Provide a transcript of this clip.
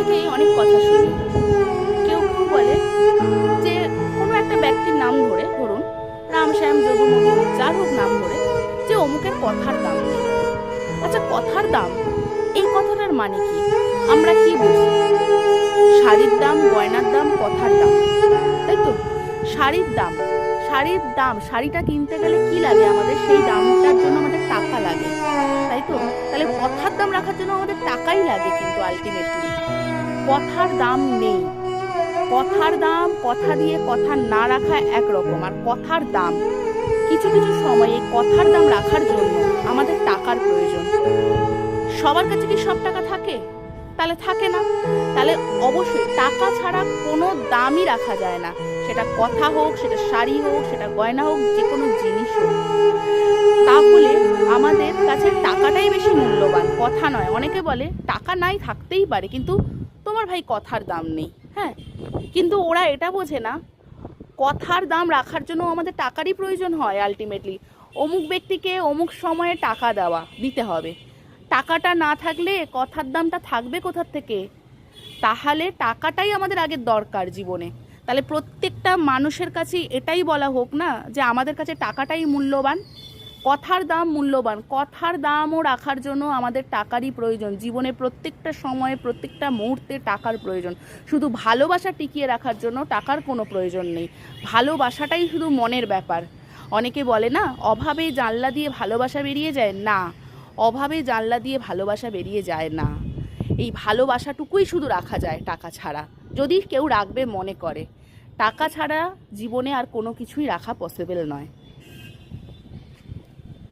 থেকেই অনেক কথা শুনি। কেউ কেউ বলে যে কোনো একটা ব্যক্তির নাম ধরে, ধরুন রাম শ্যাম যদু মধু যার হোক নাম ধরে, যে অমুকের কথার দাম নেই। আচ্ছা, কথার দাম, এই কথাটার মানে কি? আমরা কি বুঝি? শাড়ির দাম, গয়নার দাম, কথার দাম, তাই তো? শাড়ির দাম, শাড়িটা কিনতে গেলে কি লাগে আমাদের? সেই দামটার জন্য আমাদের টাকা লাগে, তাই তো? তাহলে কথার দাম রাখার জন্য আমাদের টাকাই লাগে, কিন্তু আলটিমেটলি কথার দাম নেই। কথার দাম, কথা দিয়ে কথা না রাখা একরকম, আর কথার দাম কিছু কিছু সময়ে কথার দাম রাখার জন্য আমাদের টাকার প্রয়োজন। সবার কাছে কি সব টাকা থাকে? তাহলে থাকে না। তাহলে অবশ্যই টাকা ছাড়া কোনো দামই রাখা যায় না, সেটা কথা হোক, সেটা শাড়ি হোক, সেটা গয়না হোক, যে কোনো জিনিস হোক। তাহলে আমাদের কাছে টাকাটাই বেশি মূল্যবান, কথা নয়। অনেকে বলে টাকা নাই, থাকতেই পারে, কিন্তু তোমার ভাই কথার দাম নেই। হ্যাঁ, কিন্তু ওরা এটা বোঝে না, কথার দাম রাখার জন্য আমাদের টাকারই প্রয়োজন হয়। আলটিমেটলি অমুক ব্যক্তিকে অমুক সময়ে টাকা দিতে হবে। টাকাটা না থাকলে কথার দামটা থাকবে কোথার থেকে? তাহলে টাকাটাই আমাদের আগের দরকার জীবনে। তাহলে প্রত্যেকটা মানুষের কাছে এটাই বলা হোক না, যে আমাদের কাছে টাকাটাই মূল্যবান, কথার দাম মূল্যবান। কথার দামও রাখার জন্য আমাদের টাকারই প্রয়োজন। জীবনে প্রত্যেকটা সময়ে, প্রত্যেকটা মুহূর্তে টাকার প্রয়োজন। শুধু ভালোবাসা টিকিয়ে রাখার জন্য টাকার কোনো প্রয়োজন নেই। ভালোবাসাটাই শুধু মনের ব্যাপার। অনেকে বলে না, অভাবে জানলা দিয়ে ভালোবাসা বেরিয়ে যায়। না, অভাবে জানলা দিয়ে ভালোবাসা বেরিয়ে যায় না। এই ভালোবাসাটুকুই শুধু রাখা যায় টাকা ছাড়া, যদি কেউ রাখবে মনে করে। টাকা ছাড়া জীবনে আর কোনো কিছুই রাখা পসিবল নয়।